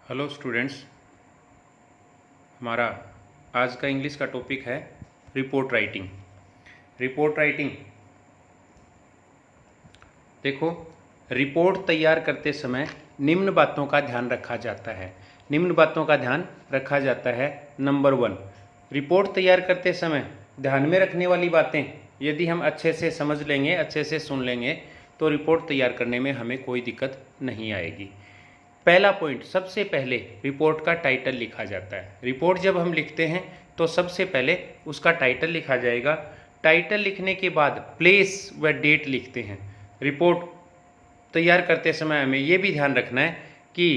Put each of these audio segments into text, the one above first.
Hello students, हमारा आज का इंग्लिश का टॉपिक है रिपोर्ट राइटिंग। रिपोर्ट राइटिंग देखो, रिपोर्ट तैयार करते समय निम्न बातों का ध्यान रखा जाता है। निम्न बातों का ध्यान रखा जाता है। नंबर 1, रिपोर्ट तैयार करते समय ध्यान में रखने वाली बातें यदि हम अच्छे से समझ लेंगे, अच्छे से सुन लेंगे तो रिपोर्ट तैयार करने में हमें कोई दिक्कत नहीं आएगी। पहला पॉइंट, सबसे पहले रिपोर्ट का टाइटल लिखा जाता है। रिपोर्ट जब हम लिखते हैं तो सबसे पहले उसका टाइटल लिखा जाएगा। टाइटल लिखने के बाद प्लेस व डेट लिखते हैं। रिपोर्ट तैयार करते समय हमें ये भी ध्यान रखना है कि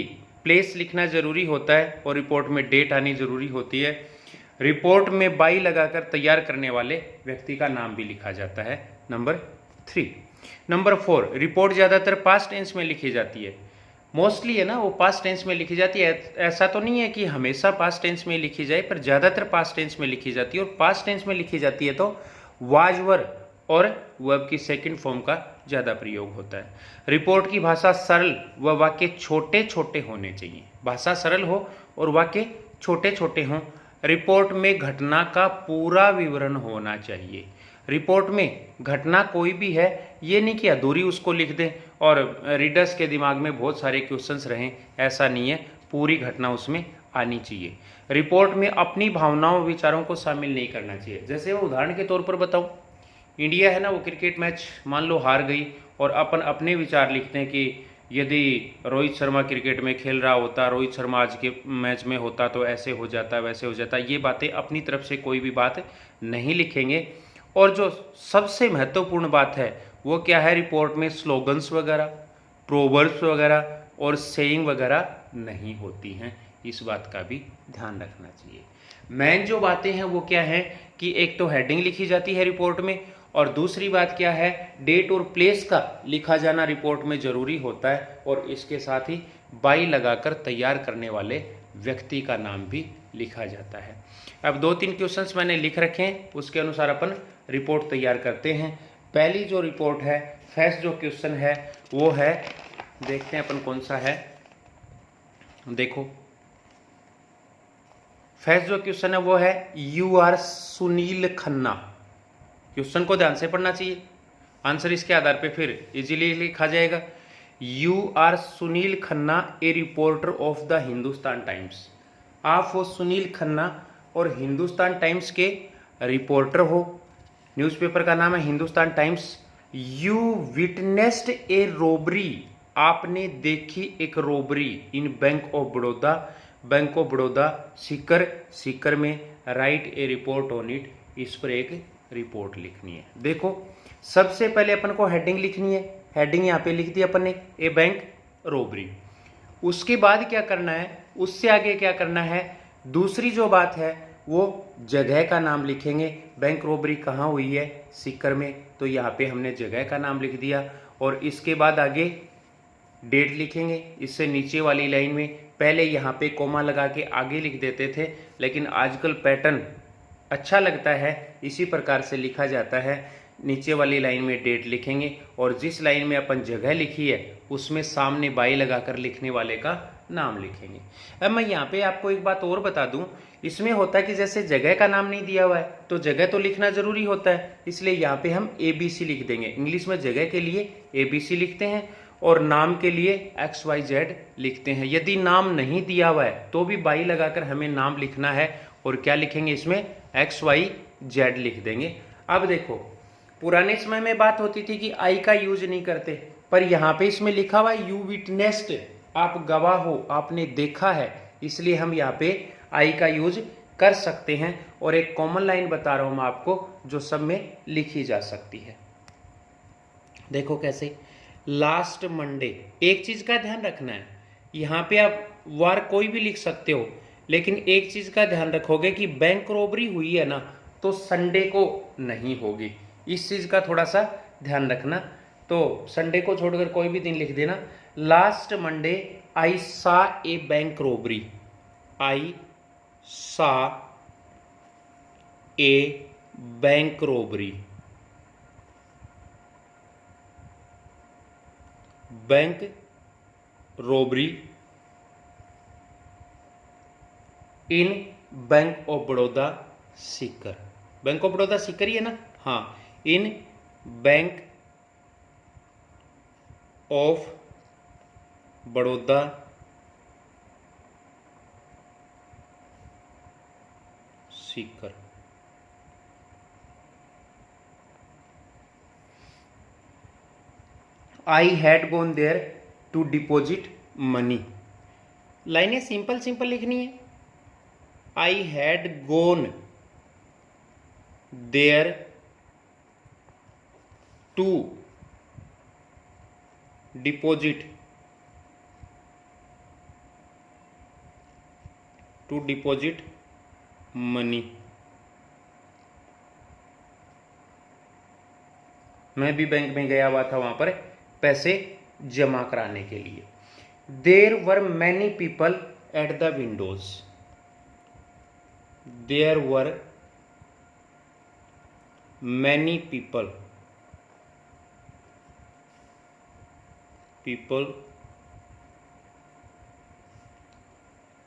प्लेस लिखना ज़रूरी होता है और रिपोर्ट में डेट आनी ज़रूरी होती है। रिपोर्ट में बाई लगाकर तैयार करने वाले व्यक्ति का नाम भी लिखा जाता है। नंबर 3। नंबर 4, रिपोर्ट ज़्यादातर पास्ट टेंस में लिखी जाती है। मोस्टली है ना, वो पास्ट टेंस में लिखी जाती है। ऐसा तो नहीं है कि हमेशा पास्ट टेंस में लिखी जाए, पर ज़्यादातर पास्ट टेंस में लिखी जाती है। और पास्ट टेंस में लिखी जाती है तो वाज वर और वर्ब की सेकंड फॉर्म का ज़्यादा प्रयोग होता है। रिपोर्ट की भाषा सरल व वाक्य छोटे छोटे होने चाहिए। भाषा सरल हो और वाक्य छोटे छोटे हों। रिपोर्ट में घटना का पूरा विवरण होना चाहिए। रिपोर्ट में घटना कोई भी है, ये नहीं कि अधूरी उसको लिख दें और रीडर्स के दिमाग में बहुत सारे क्वेश्चंस रहें, ऐसा नहीं है। पूरी घटना उसमें आनी चाहिए। रिपोर्ट में अपनी भावनाओं विचारों को शामिल नहीं करना चाहिए। जैसे वो उदाहरण के तौर पर बताऊं, इंडिया है ना, वो क्रिकेट मैच मान लो हार गई और अपन अपने विचार लिखते हैं कि यदि रोहित शर्मा क्रिकेट में खेल रहा होता, रोहित शर्मा आज के मैच में होता तो ऐसे हो जाता, वैसे हो जाता। ये बातें अपनी तरफ से कोई भी बात नहीं लिखेंगे। और जो सबसे महत्वपूर्ण बात है वो क्या है, रिपोर्ट में स्लोगन्स वगैरह, प्रोवर्ब्स वगैरह और सेइंग वगैरह नहीं होती हैं। इस बात का भी ध्यान रखना चाहिए। मेन जो बातें हैं वो क्या है कि एक तो हेडिंग लिखी जाती है रिपोर्ट में, और दूसरी बात क्या है, डेट और प्लेस का लिखा जाना रिपोर्ट में ज़रूरी होता है। और इसके साथ ही बाई लगाकर तैयार करने वाले व्यक्ति का नाम भी लिखा जाता है। अब 2-3 क्वेश्चंस मैंने लिख रखे हैं, उसके अनुसार अपन रिपोर्ट तैयार करते हैं। पहली जो रिपोर्ट है, फर्स्ट जो क्वेश्चन है वो है, देखते हैं अपन कौन सा है। देखो, फर्स्ट जो क्वेश्चन है वो है, you are Sunil Khanna. Question को ध्यान से पढ़ना चाहिए, आंसर इसके आधार पे फिर इजीली लिखा जाएगा। You are Sunil Khanna, a reporter of the Hindustan Times. आप वो सुनील खन्ना और हिंदुस्तान टाइम्स के रिपोर्टर हो। न्यूज़पेपर का नाम है Hindustan Times. You witnessed a robbery, आपने देखी एक robbery in bank of Baroda. Bank of Baroda Sikar, Sikar में write a report on it. इस पर एक रिपोर्ट लिखनी है। देखो, सबसे पहले अपन को हेडिंग लिखनी है। हेडिंग यहाँ पे लिख दी अपन ने, ए बैंक रोबरी। उसके बाद क्या करना है, उससे आगे क्या करना है, दूसरी जो बात है वो जगह का नाम लिखेंगे। बैंक रोबरी कहाँ हुई है, सीकर में, तो यहाँ पे हमने जगह का नाम लिख दिया। और इसके बाद आगे डेट लिखेंगे। इससे नीचे वाली लाइन में पहले यहाँ पे कोमा लगा के आगे लिख देते थे, लेकिन आजकल पैटर्न अच्छा लगता है, इसी प्रकार से लिखा जाता है। नीचे वाली लाइन में डेट लिखेंगे और जिस लाइन में अपन जगह लिखी है उसमें सामने बाई लगाकर लिखने वाले का नाम लिखेंगे। अब मैं यहाँ पे आपको एक बात और बता दूं, इसमें होता है कि जैसे जगह का नाम नहीं दिया हुआ है तो जगह तो लिखना जरूरी होता है, इसलिए यहाँ पे हम ABC लिख देंगे। इंग्लिश में जगह के लिए ABC लिखते हैं और नाम के लिए XYZ लिखते हैं। यदि नाम नहीं दिया हुआ है तो भी बाई लगाकर हमें नाम लिखना है, और क्या लिखेंगे इसमें, XYZ लिख देंगे। अब देखो, पुराने समय में बात होती थी कि आई का यूज नहीं करते, पर यहाँ पे इसमें लिखा हुआ है यू विटनेस्ड, आप गवाह हो, आपने देखा है, इसलिए हम यहाँ पे आई का यूज कर सकते हैं। और एक कॉमन लाइन बता रहा हूं मैं आपको जो सब में लिखी जा सकती है। देखो कैसे, लास्ट मंडे। एक चीज का ध्यान रखना है, यहाँ पे आप वार कोई भी लिख सकते हो, लेकिन एक चीज का ध्यान रखोगे कि बैंक रॉबरी हुई है ना, तो संडे को नहीं होगी। इस चीज का थोड़ा सा ध्यान रखना। तो संडे को छोड़कर कोई भी दिन लिख देना। Last Monday I saw a bank robbery, I saw a bank robbery. Bank robbery in bank of Baroda Sikar. Bank of Baroda Sikar ही है ना, हाँ, in bank of Baroda Sikar. I had gone there to deposit money. लाइनें सिंपल सिंपल लिखनी है। I had gone there to deposit money. मैं भी bank में गया हुआ था, वहां पर पैसे जमा कराने के लिए। There were many people at the windows. There were many people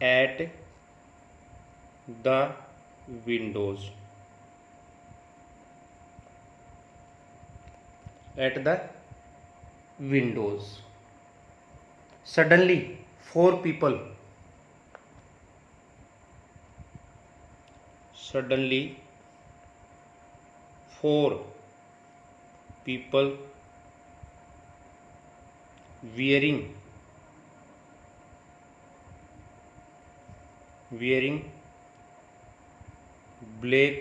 at the windows। at the windows। suddenly four people wearing black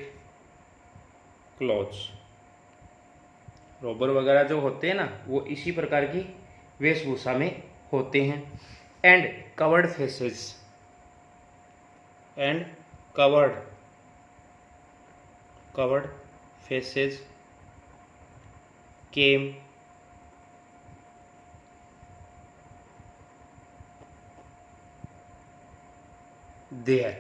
clothes. Robber वगैरह जो होते हैं ना, वो इसी प्रकार की वेशभूषा में होते हैं। And covered faces came there।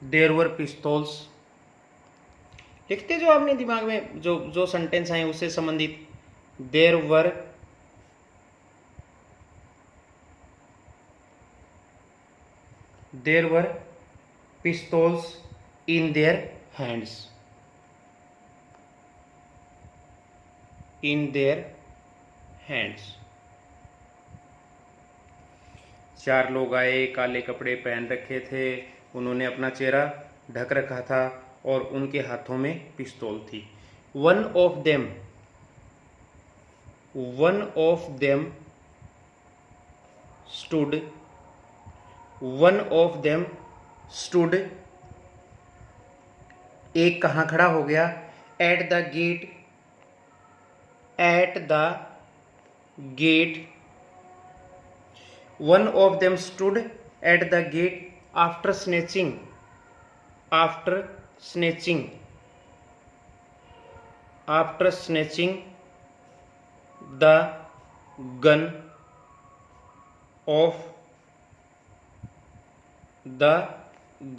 There were pistols। लिखते जो आपने दिमाग में जो सेंटेंस आए उससे संबंधित। There were pistols in their hands। चार लोग आए, काले कपड़े पहन रखे थे, उन्होंने अपना चेहरा ढक रखा था और उनके हाथों में पिस्तौल थी। One of them stood. एक कहाँ खड़ा हो गया? At the gate. One of them stood at the gate after snatching the gun of the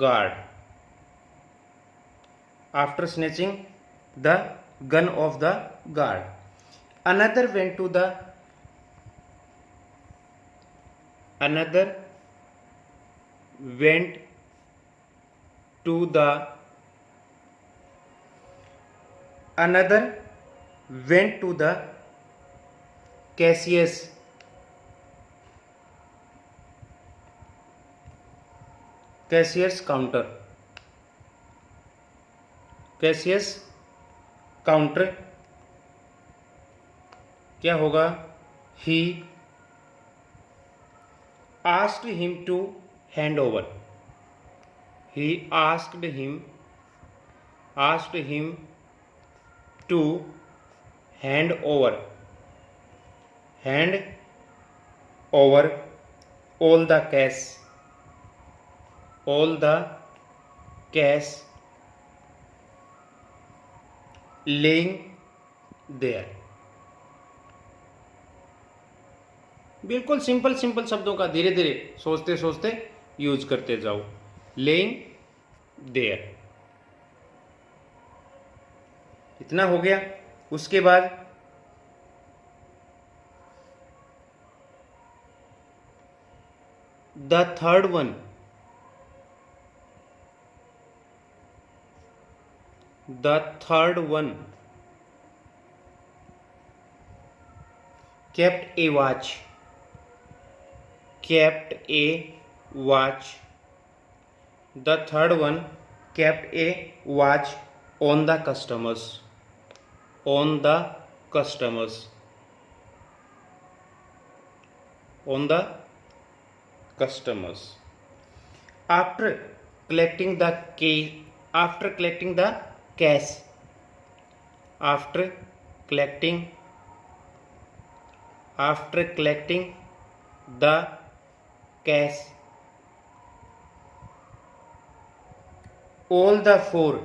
guard। After snatching the gun of the guard, another went to the cashier's counter। क्या होगा? He asked him to hand over। He asked him to hand over all the cash laying there। बिल्कुल simple शब्दों का धीरे धीरे सोचते सोचते use करते जाओ। लेइंग देयर, इतना हो गया। उसके बाद the third one, the third one kept a watch, kept a watch. The third one kept a watch on the customers, on the customers, on the customers. After collecting the cash, after collecting the cash, after collecting the cash, all the four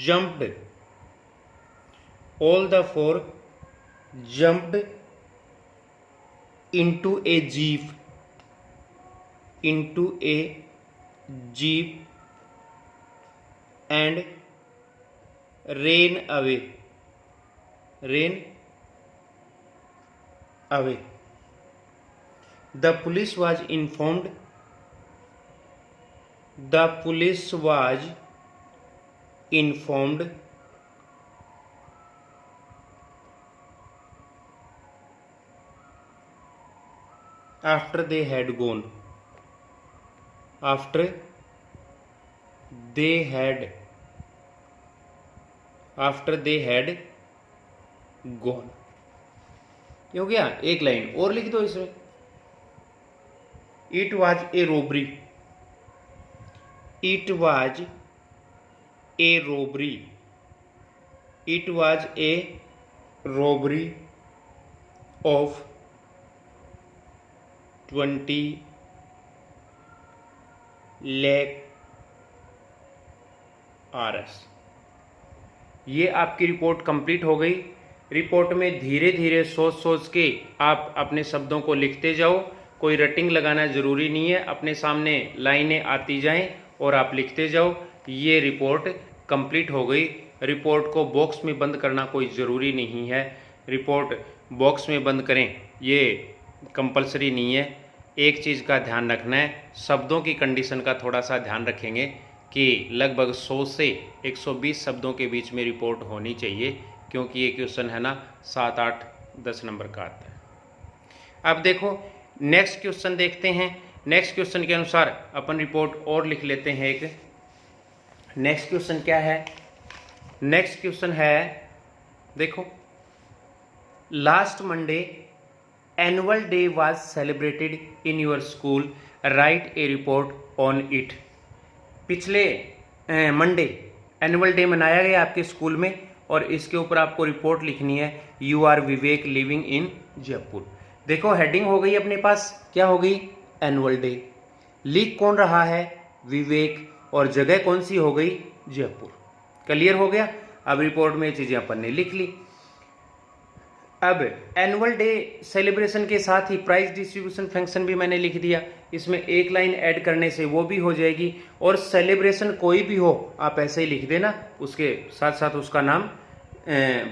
jumped, all the four jumped into a jeep, and ran away. The police was informed. The police was informed after they had gone. After they had gone. ये हो गया. एक line और लिख दो इसमें. It was a robbery. It was a robbery. It was a robbery of 20 lakh RS. ये आपकी रिपोर्ट कंप्लीट हो गई. रिपोर्ट में धीरे धीरे सोच के आप अपने शब्दों को लिखते जाओ. कोई रटिंग लगाना ज़रूरी नहीं है. अपने सामने लाइनें आती जाएं और आप लिखते जाओ. ये रिपोर्ट कंप्लीट हो गई. रिपोर्ट को बॉक्स में बंद करना कोई ज़रूरी नहीं है. रिपोर्ट बॉक्स में बंद करें ये कंपलसरी नहीं है. एक चीज़ का ध्यान रखना है, शब्दों की कंडीशन का थोड़ा सा ध्यान रखेंगे कि लगभग 100 से 120 शब्दों के बीच में रिपोर्ट होनी चाहिए, क्योंकि ये क्वेश्चन है ना 7, 8, 10 नंबर का आता है. अब देखो नेक्स्ट क्वेश्चन देखते हैं. नेक्स्ट क्वेश्चन के अनुसार अपन रिपोर्ट और लिख लेते हैं. एक नेक्स्ट क्वेश्चन क्या है? नेक्स्ट क्वेश्चन है, देखो, last Monday annual day was celebrated in your school, right a report on it. पिछले मंडे एनुअल डे मनाया गया आपके स्कूल में और इसके ऊपर आपको रिपोर्ट लिखनी है. You are Vivek living in Jaipur. देखो हेडिंग हो गई अपने पास, क्या हो गई? Annual day. लिख कौन रहा है? विवेक. और जगह कौन सी हो गई? जयपुर. क्लियर हो गया. अब रिपोर्ट में ये चीज़ें अपन ने लिख ली. अब एनुअल डे सेलिब्रेशन के साथ ही प्राइज डिस्ट्रीब्यूशन फंक्शन भी मैंने लिख दिया. इसमें एक लाइन ऐड करने से वो भी हो जाएगी. और सेलिब्रेशन कोई भी हो आप ऐसे ही लिख देना, उसके साथ साथ उसका नाम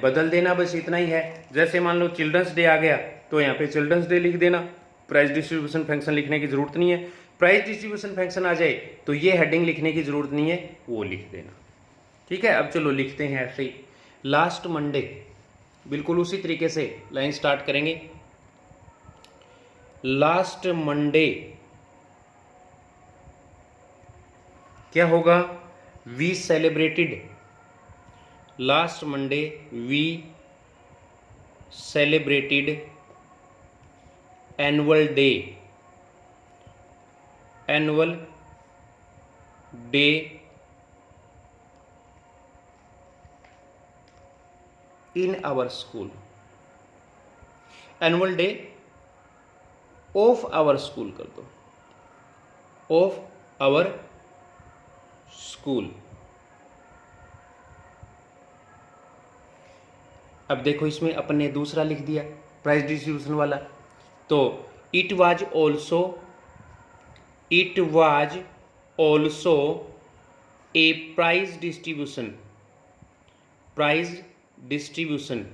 बदल देना, बस इतना ही है. जैसे मान लो चिल्ड्रंस डे आ गया तो यहाँ पे चिल्ड्रंस डे लिख देना. प्राइज डिस्ट्रीब्यूशन फंक्शन लिखने की जरूरत नहीं है. प्राइज डिस्ट्रीब्यूशन फंक्शन आ जाए तो ये हेडिंग लिखने की जरूरत नहीं है, वो लिख देना. ठीक है. अब चलो लिखते हैं ऐसे ही. लास्ट मंडे, बिल्कुल उसी तरीके से लाइन स्टार्ट करेंगे. लास्ट मंडे क्या होगा? We celebrated. Last Monday we celebrated annual day. Annual day in our school. Annual day of our school कर दो. Of our school. अब देखो इसमें अपन ने दूसरा लिख दिया प्राइज डिस्ट्रीब्यूशन वाला. तो it was also a prize distribution. Prize distribution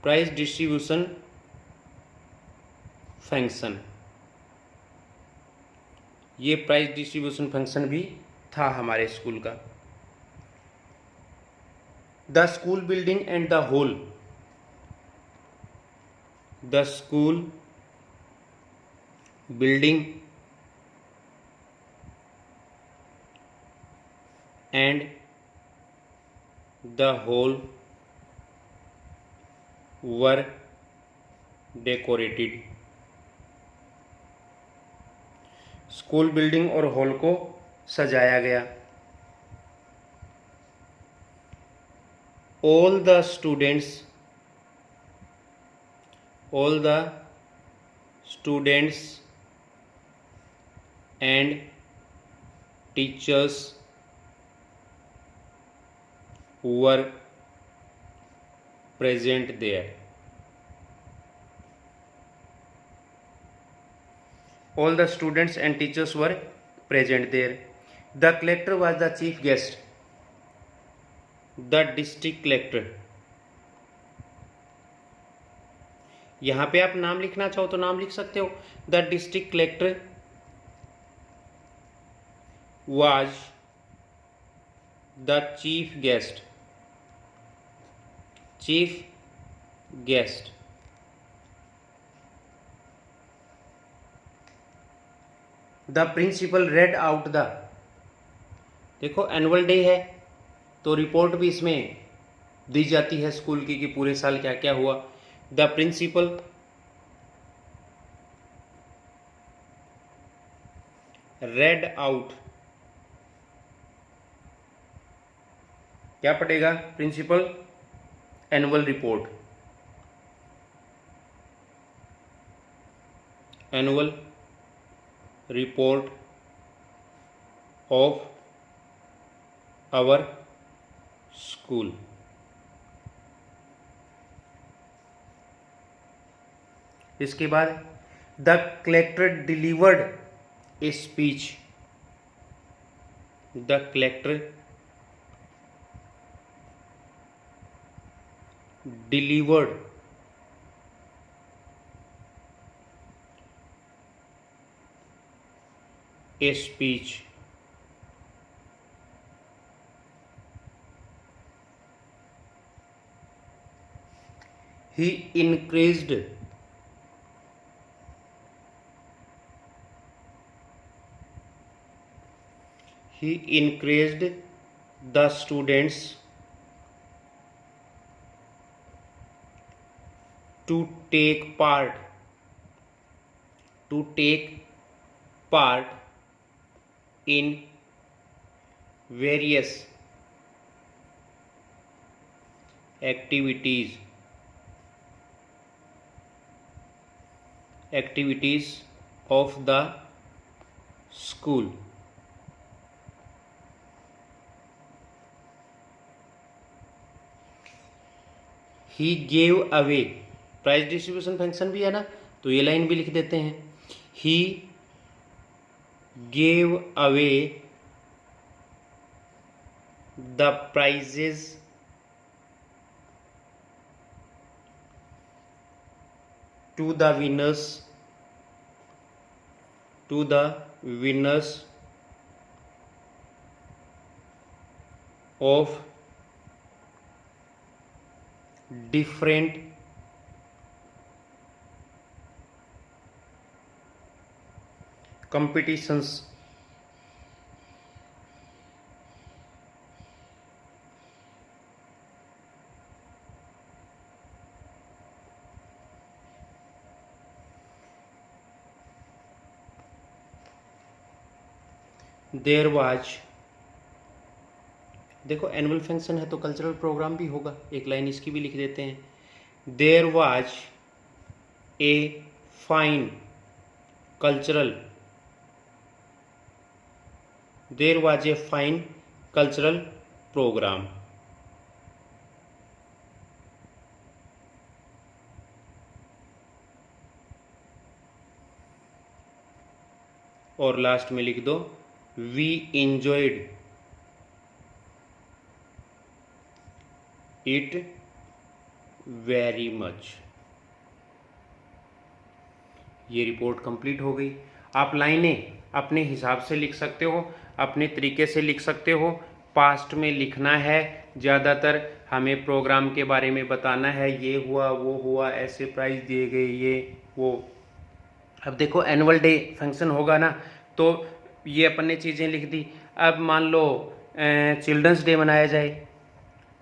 prize distribution function, ये प्राइज डिस्ट्रीब्यूशन फंक्शन भी था हमारे स्कूल का। The school building and the hall, the school building and the hall were decorated, school building और hall को सजाया गया। All the students and teachers were present there. All the students and teachers were present there. The collector was the chief guest. The district collector. यहाँ पे आप नाम लिखना चाहो तो नाम लिख सकते हो। The district collector was the chief guest. Chief guest. The principal read out the, देखो एनुअल डे है तो रिपोर्ट भी इसमें दी जाती है स्कूल की कि पूरे साल क्या क्या हुआ। द प्रिंसिपल रेड आउट, क्या पढ़ेगा principal? Annual report, annual report of our school. इसके बाद the collector delivered a speech, the collector delivered a speech he increased the students to take part in various activities of the school. He gave away, prize distribution function भी है ना, तो ये line भी लिख देते हैं। He gave away the prizes to the winners of different competitions. There was, देखो एनुअल फंक्शन है तो कल्चरल प्रोग्राम भी होगा, एक लाइन इसकी भी लिख देते हैं। There was a fine cultural, there was a fine cultural programme. और लास्ट में लिख दो we enjoyed it very much. ये रिपोर्ट कंप्लीट हो गई। आप लाइनें अपने हिसाब से लिख सकते हो, अपने तरीके से लिख सकते हो। पास्ट में लिखना है, ज़्यादातर हमें प्रोग्राम के बारे में बताना है, ये हुआ वो हुआ, ऐसे प्राइज दिए गए, ये वो। अब देखो एनुअल डे फंक्शन होगा ना, तो ये अपन ने चीज़ें लिख दी। अब मान लो चिल्ड्रंस डे मनाया जाए,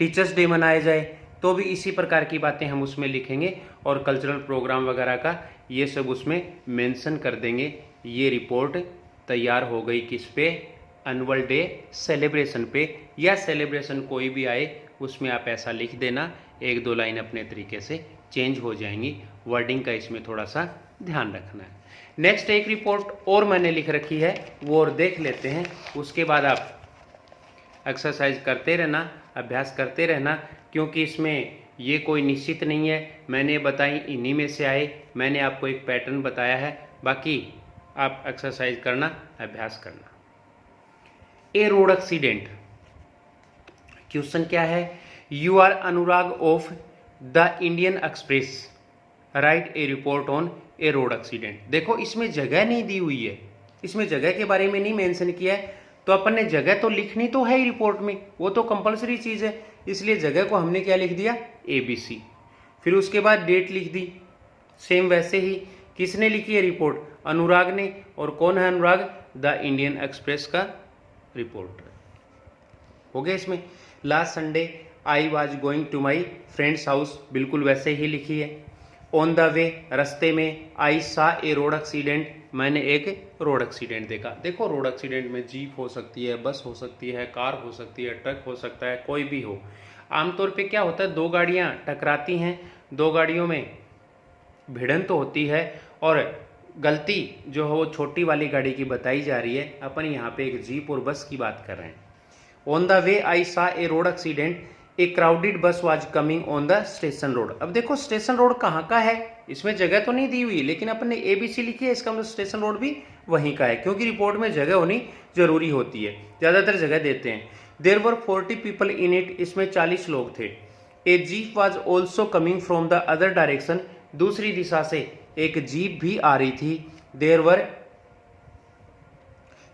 टीचर्स डे मनाया जाए, तो भी इसी प्रकार की बातें हम उसमें लिखेंगे और कल्चरल प्रोग्राम वगैरह का ये सब उसमें मेंशन कर देंगे। ये रिपोर्ट तैयार हो गई किस पे? एनुअल डे सेलिब्रेशन पे, या सेलिब्रेशन कोई भी आए उसमें आप ऐसा लिख देना, एक दो लाइन अपने तरीके से चेंज हो जाएंगी। वर्डिंग का इसमें थोड़ा सा ध्यान रखना है। नेक्स्ट एक रिपोर्ट और मैंने लिख रखी है, वो और देख लेते हैं। उसके बाद आप एक्सरसाइज करते रहना, अभ्यास करते रहना, क्योंकि इसमें ये कोई निश्चित नहीं है। मैंने बताई इन्हीं में से आए, मैंने आपको एक पैटर्न बताया है, बाकी आप एक्सरसाइज करना, अभ्यास करना। ए रोड एक्सीडेंट, क्वेश्चन क्या है? You are Anurag of the Indian Express, write a report on a road accident. देखो इसमें जगह नहीं दी हुई है, इसमें जगह के बारे में नहीं मेंशन किया है, तो अपन ने जगह तो लिखनी तो है ही रिपोर्ट में, वो तो कंपलसरी चीज़ है, इसलिए जगह को हमने क्या लिख दिया? ABC। फिर उसके बाद डेट लिख दी, सेम वैसे ही। किसने लिखी है रिपोर्ट? अनुराग ने। और कौन है अनुराग? द इंडियन एक्सप्रेस का रिपोर्टर। हो गया इसमें। Last Sunday I was going to my friend's house, बिल्कुल वैसे ही लिखी है। ऑन द वे, रास्ते में। आई सा ए रोड एक्सीडेंट, मैंने एक रोड एक्सीडेंट देखा। देखो रोड एक्सीडेंट में जीप हो सकती है, बस हो सकती है, कार हो सकती है, ट्रक हो सकता है, कोई भी हो। आमतौर पे क्या होता है, दो गाड़ियां टकराती हैं, दो गाड़ियों में भिड़ंत तो होती है, और गलती जो है वो छोटी वाली गाड़ी की बताई जा रही है। अपन यहाँ पे एक जीप और बस की बात कर रहे हैं। On the way I saw A road accident, A crowded बस was coming on the station road. अब देखो स्टेशन रोड कहाँ का है, इसमें जगह तो नहीं दी हुई, लेकिन अपन ने ABC लिखी है, इसका मतलब स्टेशन रोड भी वहीं का है, क्योंकि रिपोर्ट में जगह होनी जरूरी होती है, ज़्यादातर जगह देते हैं। There were 40 people in it, इसमें 40 लोग थे। A jeep was also coming from the other direction, दूसरी दिशा से एक जीप भी आ रही थी। There were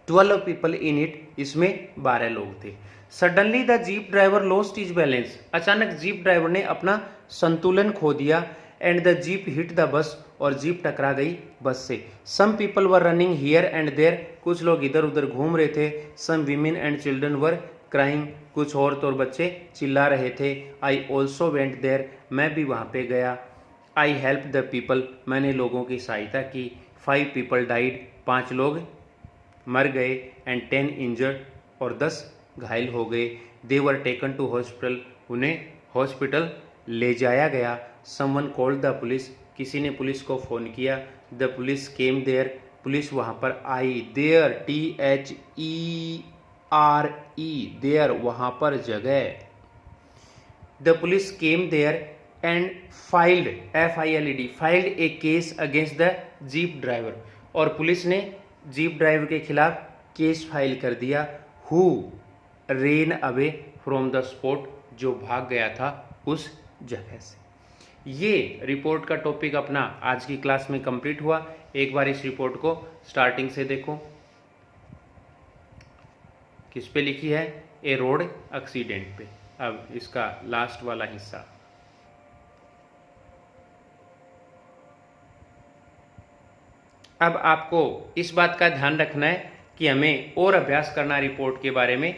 12 people in it, इसमें 12 लोग थे। Suddenly the jeep driver lost his balance, अचानक जीप ड्राइवर ने अपना संतुलन खो दिया। And the jeep hit the bus, और जीप टकरा गई बस से। Some people were running here and there, कुछ लोग इधर उधर घूम रहे थे। Some women and children were crying, कुछ औरत और बच्चे चिल्ला रहे थे। आई ऑल्सो वेंट देयर, मैं भी वहाँ पे गया। आई हेल्प द पीपल, मैंने लोगों की सहायता की। 5 पीपल डाइड, 5 लोग मर गए। एंड 10 इंजर्ड, और 10 घायल हो गए। दे वर टेकन टू हॉस्पिटल, उन्हें हॉस्पिटल ले जाया गया। समवन कॉल्ड द पुलिस, किसी ने पुलिस को फ़ोन किया। The police came there, police वहाँ पर आई। देयर, THERE, देयर वहाँ पर जगह। The police came there and filed, FILED, filed a case against the jeep driver, और पुलिस ने जीप ड्राइवर के खिलाफ केस फाइल कर दिया। Who ran away from the spot, जो भाग गया था उस जगह से। ये रिपोर्ट का टॉपिक अपना आज की क्लास में कंप्लीट हुआ। एक बार इस रिपोर्ट को स्टार्टिंग से देखो, किस पे लिखी है? ए रोड एक्सीडेंट पे। अब इसका लास्ट वाला हिस्सा, अब आपको इस बात का ध्यान रखना है कि हमें और अभ्यास करना रिपोर्ट के बारे में,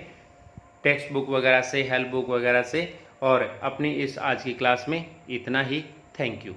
टेक्स्ट बुक वगैरह से, हेल्प बुक वगैरह से। और अपनी इस आज की क्लास में इतना ही। Thank you.